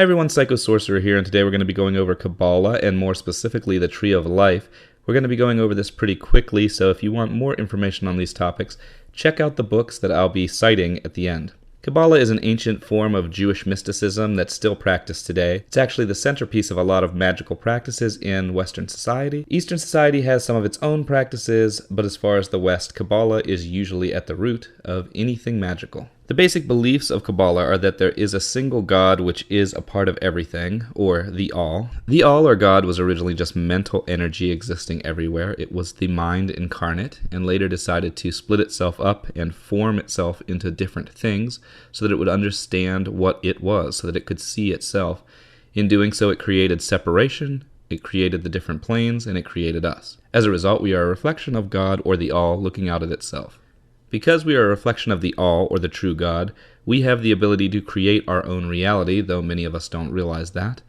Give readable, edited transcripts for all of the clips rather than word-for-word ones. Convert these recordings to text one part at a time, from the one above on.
Hi everyone, Psycho Sorcerer here, and today we're going to be going over Kabbalah, and more specifically the Tree of Life. We're going to be going over this pretty quickly, so if you want more information on these topics, check out the books that I'll be citing at the end. Kabbalah is an ancient form of Jewish mysticism that's still practiced today. It's actually the centerpiece of a lot of magical practices in Western society. Eastern society has some of its own practices, but as far as the West, Kabbalah is usually at the root of anything magical. The basic beliefs of Kabbalah are that there is a single God which is a part of everything, or the All. The All, or God, was originally just mental energy existing everywhere. It was the mind incarnate, and later decided to split itself up and form itself into different things so that it would understand what it was, so that it could see itself. In doing so, it created separation, it created the different planes, and it created us. As a result, we are a reflection of God, or the All, looking out at itself. Because we are a reflection of the All, or the true God, we have the ability to create our own reality, though many of us don't realize that.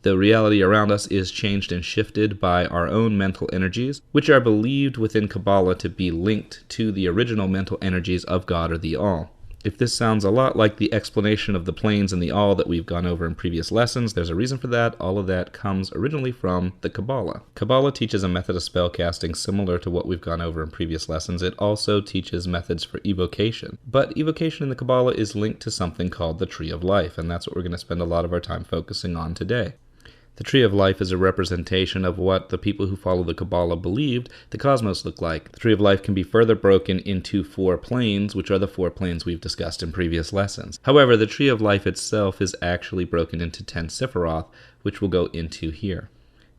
The reality around us is changed and shifted by our own mental energies, which are believed within Kabbalah to be linked to the original mental energies of God, or the All. If this sounds a lot like the explanation of the planes and the All that we've gone over in previous lessons, there's a reason for that. All of that comes originally from the Kabbalah. Kabbalah teaches a method of spellcasting similar to what we've gone over in previous lessons. It also teaches methods for evocation. But evocation in the Kabbalah is linked to something called the Tree of Life, and that's what we're going to spend a lot of our time focusing on today. The Tree of Life is a representation of what the people who follow the Kabbalah believed the cosmos looked like. The Tree of Life can be further broken into 4 planes, which are the 4 planes we've discussed in previous lessons. However, the Tree of Life itself is actually broken into 10 Sephiroth, which we'll go into here.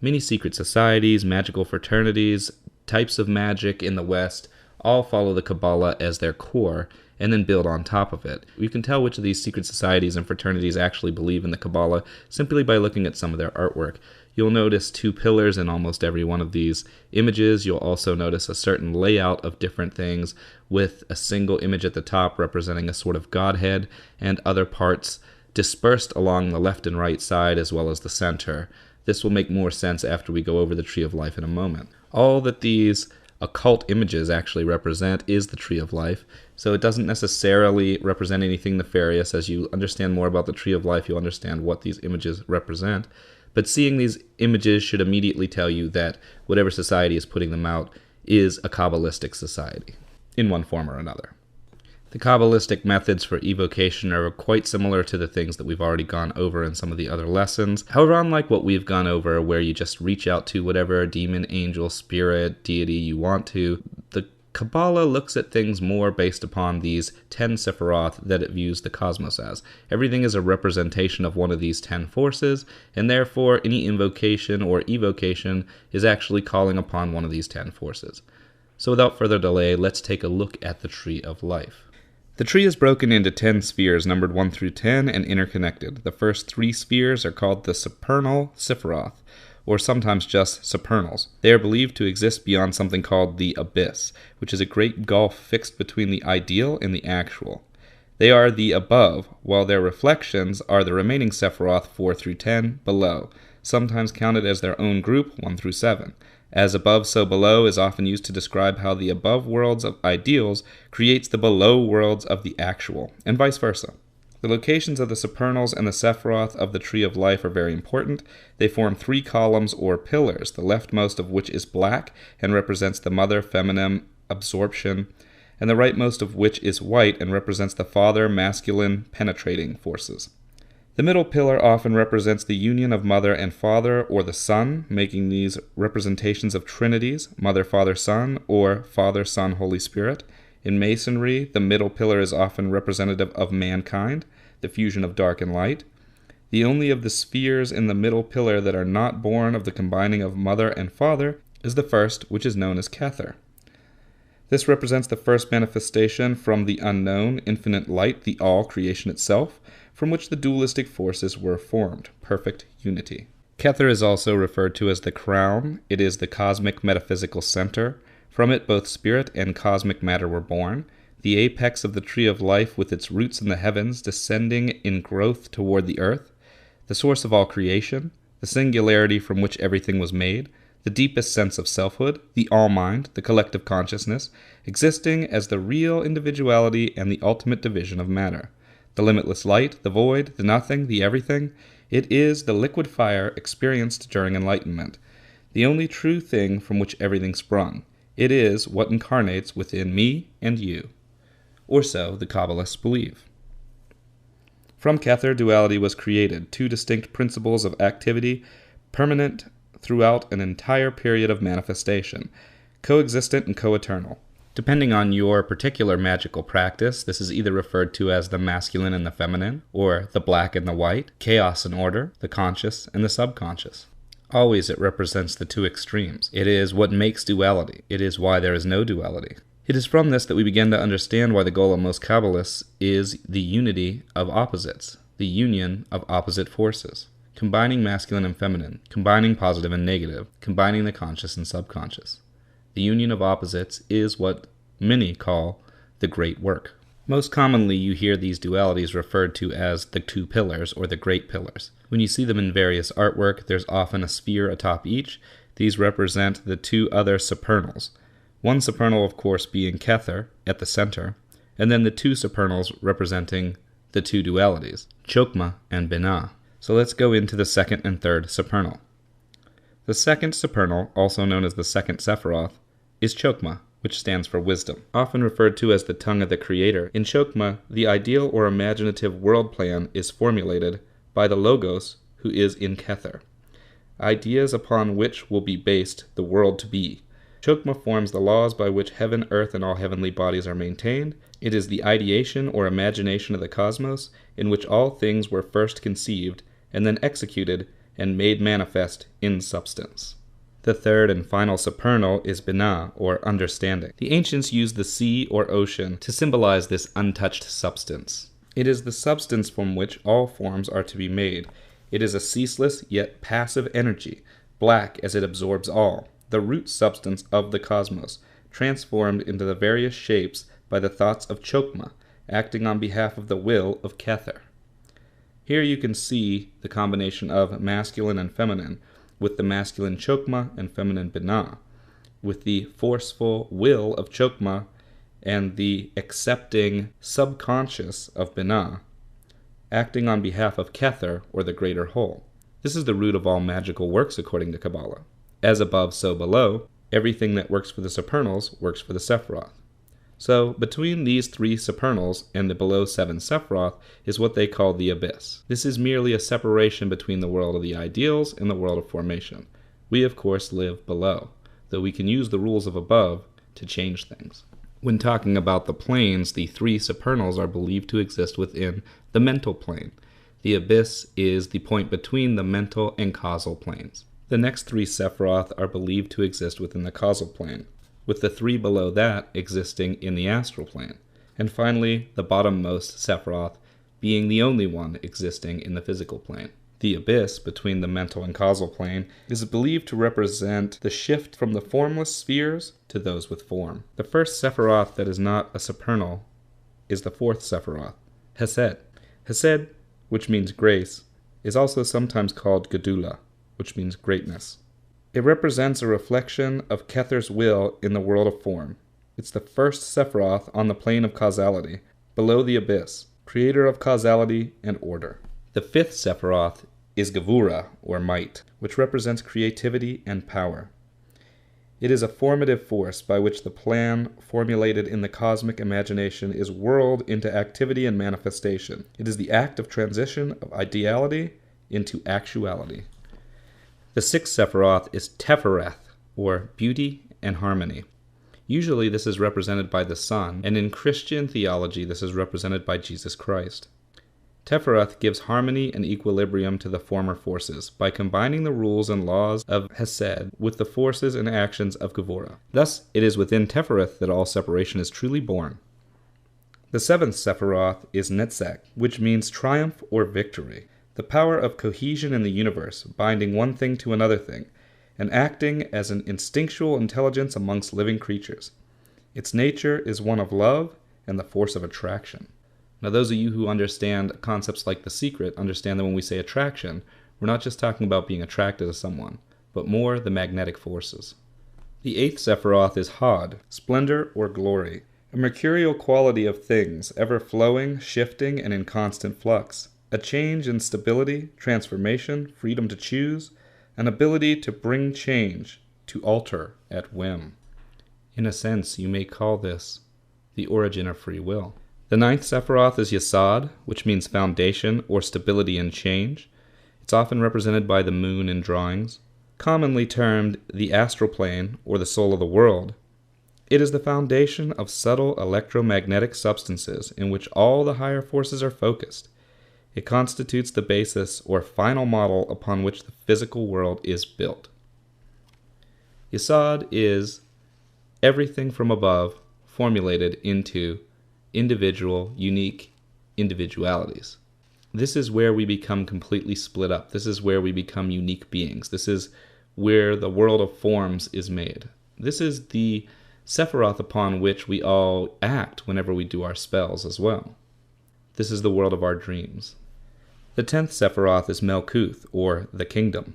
Many secret societies, magical fraternities, types of magic in the West all follow the Kabbalah as their core, and then build on top of it. You can tell which of these secret societies and fraternities actually believe in the Kabbalah simply by looking at some of their artwork. You'll notice 2 pillars in almost every one of these images. You'll also notice a certain layout of different things with a single image at the top representing a sort of godhead and other parts dispersed along the left and right side as well as the center. This will make more sense after we go over the Tree of Life in a moment. All that these occult images actually represent is the Tree of Life, so it doesn't necessarily represent anything nefarious. As you understand more about the Tree of Life, you'll understand what these images represent. But seeing these images should immediately tell you that whatever society is putting them out is a Kabbalistic society, in one form or another. The Kabbalistic methods for evocation are quite similar to the things that we've already gone over in some of the other lessons. However, unlike what we've gone over where you just reach out to whatever demon, angel, spirit, deity you want to, the Kabbalah looks at things more based upon these 10 Sephiroth that it views the cosmos as. Everything is a representation of one of these 10 forces, and therefore any invocation or evocation is actually calling upon one of these 10 forces. So without further delay, let's take a look at the Tree of Life. The tree is broken into 10 spheres, numbered 1 through 10, and interconnected. The first 3 spheres are called the supernal Sephiroth, or sometimes just supernals. They are believed to exist beyond something called the abyss, which is a great gulf fixed between the ideal and the actual. They are the above, while their reflections are the remaining Sephiroth 4 through 10 below, sometimes counted as their own group 1 through 7. As above, so below is often used to describe how the above worlds of ideals creates the below worlds of the actual, and vice versa. The locations of the supernals and the Sephiroth of the Tree of Life are very important. They form 3 columns or pillars, the leftmost of which is black and represents the mother feminine absorption, and the rightmost of which is white and represents the father masculine penetrating forces. The middle pillar often represents the union of mother and father, or the son, making these representations of trinities, mother, father, son, or father, son, Holy Spirit. In Masonry, the middle pillar is often representative of mankind, the fusion of dark and light. The only of the spheres in the middle pillar that are not born of the combining of mother and father is the first, which is known as Kether. This represents the first manifestation from the unknown, infinite light, the all, creation itself, from which the dualistic forces were formed, perfect unity. Kether is also referred to as the crown. It is the cosmic metaphysical center. From it both spirit and cosmic matter were born, the apex of the Tree of Life with its roots in the heavens descending in growth toward the earth, the source of all creation, the singularity from which everything was made, the deepest sense of selfhood, the all-mind, the collective consciousness, existing as the real individuality and the ultimate division of matter. The limitless light, the void, the nothing, the everything, It is the liquid fire experienced during enlightenment, the only true thing from which everything sprung. It is what incarnates within me and you. Or so the Kabbalists believe. From Kether, duality was created, two distinct principles of activity, permanent throughout an entire period of manifestation, coexistent and co-eternal. Depending on your particular magical practice, this is either referred to as the masculine and the feminine, or the black and the white, chaos and order, the conscious and the subconscious. Always it represents the two extremes. It is what makes duality. It is why there is no duality. It is from this that we begin to understand why the goal of most Kabbalists is the unity of opposites, the union of opposite forces, combining masculine and feminine, combining positive and negative, combining the conscious and subconscious. The union of opposites is what many call the great work. Most commonly, you hear these dualities referred to as the two pillars or the great pillars. When you see them in various artwork, there's often a sphere atop each. These represent the two other supernals. One supernal, of course, being Kether at the center, and then the two supernals representing the two dualities, Chokmah and Binah. So let's go into the second and third supernal. The second supernal, also known as the second Sephiroth, is Chokmah, which stands for wisdom. Often referred to as the tongue of the Creator, in Chokmah, the ideal or imaginative world plan is formulated by the Logos, who is in Kether. Ideas upon which will be based the world to be. Chokmah forms the laws by which heaven, earth, and all heavenly bodies are maintained. It is the ideation or imagination of the cosmos, in which all things were first conceived, and then executed and made manifest in substance. The third and final supernal is Binah, or understanding. The ancients used the sea or ocean to symbolize this untouched substance. It is the substance from which all forms are to be made. It is a ceaseless yet passive energy, black as it absorbs all, the root substance of the cosmos, transformed into the various shapes by the thoughts of Chokmah, acting on behalf of the will of Kether. Here you can see the combination of masculine and feminine, with the masculine Chokmah and feminine Binah, with the forceful will of Chokmah and the accepting subconscious of Binah, acting on behalf of Kether, or the greater whole. This is the root of all magical works according to Kabbalah. As above, so below, everything that works for the supernals works for the Sephiroth. So, between these three supernals and the below seven Sephiroth is what they call the abyss. This is merely a separation between the world of the ideals and the world of formation. We, of course, live below, though we can use the rules of above to change things. When talking about the planes, the three supernals are believed to exist within the mental plane. The abyss is the point between the mental and causal planes. The next three Sephiroth are believed to exist within the causal plane, with the three below that existing in the astral plane, and finally the bottommost Sephiroth being the only one existing in the physical plane. The abyss between the mental and causal plane is believed to represent the shift from the formless spheres to those with form. The first Sephiroth that is not a supernal is the fourth Sephiroth, Hesed. Hesed, which means grace, is also sometimes called Gedula, which means greatness. It represents a reflection of Kether's will in the world of form. It's the first Sephiroth on the plane of causality, below the abyss, creator of causality and order. The fifth Sephiroth is Gevura, or might, which represents creativity and power. It is a formative force by which the plan formulated in the cosmic imagination is whirled into activity and manifestation. It is the act of transition of ideality into actuality. The sixth Sephiroth is Tefereth, or beauty and harmony. Usually this is represented by the sun, and in Christian theology this is represented by Jesus Christ. Tefereth gives harmony and equilibrium to the former forces by combining the rules and laws of Hesed with the forces and actions of Gevura. Thus, it is within Tefereth that all separation is truly born. The seventh Sephiroth is Netzach, which means triumph or victory. The power of cohesion in the universe, binding one thing to another thing, and acting as an instinctual intelligence amongst living creatures. Its nature is one of love and the force of attraction. Now those of you who understand concepts like The Secret understand that when we say attraction, we're not just talking about being attracted to someone, but more the magnetic forces. The eighth Sephiroth is Hod, splendor or glory, a mercurial quality of things, ever flowing, shifting, and in constant flux. a change in stability, transformation, freedom to choose, an ability to bring change, to alter at whim. In a sense, you may call this the origin of free will. The ninth Sephiroth is Yesod, which means foundation or stability and change. It's often represented by the moon in drawings. Commonly termed the astral plane or the soul of the world, it is the foundation of subtle electromagnetic substances in which all the higher forces are focused. It constitutes the basis or final model upon which the physical world is built. Yesod is everything from above formulated into individual, unique individualities. This is where we become completely split up. This is where we become unique beings. This is where the world of forms is made. This is the Sephiroth upon which we all act whenever we do our spells as well. This is the world of our dreams. The 10th Sephiroth is Melkuth, or the Kingdom,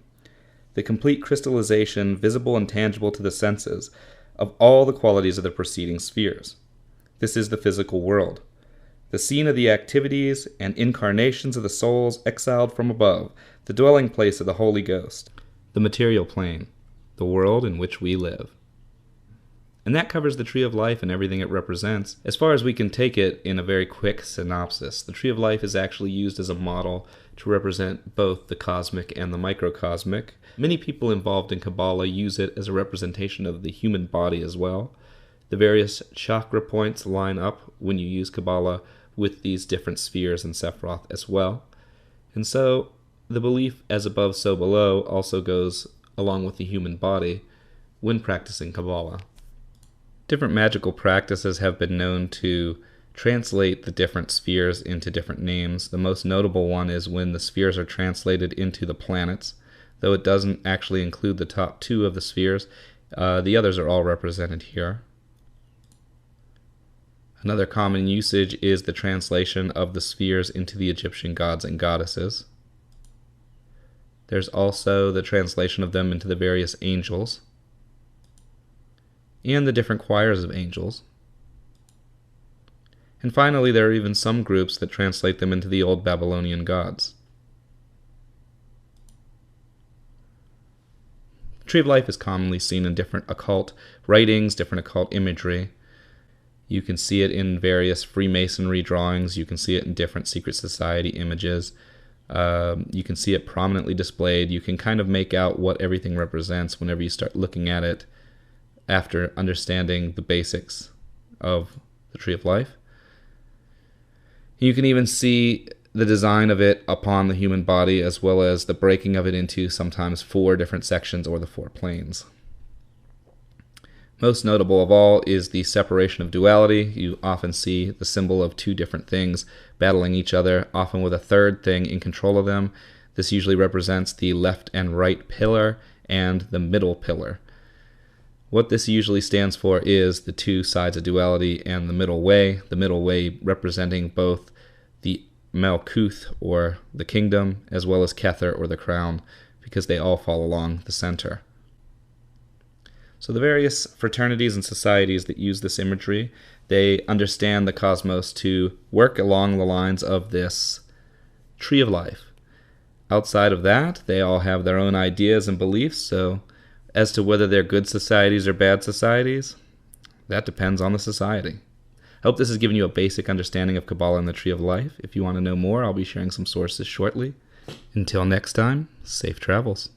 the complete crystallization, visible and tangible to the senses, of all the qualities of the preceding spheres. This is the physical world, the scene of the activities and incarnations of the souls exiled from above, the dwelling place of the Holy Ghost, the material plane, the world in which we live. And that covers the Tree of Life and everything it represents. As far as we can take it in a very quick synopsis, the Tree of Life is actually used as a model to represent both the cosmic and the microcosmic. Many people involved in Kabbalah use it as a representation of the human body as well. The various chakra points line up when you use Kabbalah with these different spheres in Sephiroth as well. And so the belief as above, so below also goes along with the human body when practicing Kabbalah. Different magical practices have been known to translate the different spheres into different names. The most notable one is when the spheres are translated into the planets, though it doesn't actually include the top 2 of the spheres. The others are all represented here. Another common usage is the translation of the spheres into the Egyptian gods and goddesses. There's also the translation of them into the various angels and the different choirs of angels. And finally, there are even some groups that translate them into the old Babylonian gods. The Tree of Life is commonly seen in different occult writings, different occult imagery. You can see it in various Freemasonry drawings. You can see it in different secret society images. You can see it prominently displayed. You can kind of make out what everything represents whenever you start looking at it after understanding the basics of the Tree of Life. You can even see the design of it upon the human body, as well as the breaking of it into sometimes 4 different sections or the 4 planes. Most notable of all is the separation of duality. You often see the symbol of 2 different things battling each other, often with a third thing in control of them. This usually represents the left and right pillar and the middle pillar. What this usually stands for is the 2 sides of duality and the middle way representing both the Malkuth, or the kingdom, as well as Kether, or the crown, because they all fall along the center. So the various fraternities and societies that use this imagery, they understand the cosmos to work along the lines of this Tree of Life. Outside of that, they all have their own ideas and beliefs, so as to whether they're good societies or bad societies, that depends on the society. I hope this has given you a basic understanding of Kabbalah and the Tree of Life. If you want to know more, I'll be sharing some sources shortly. Until next time, safe travels.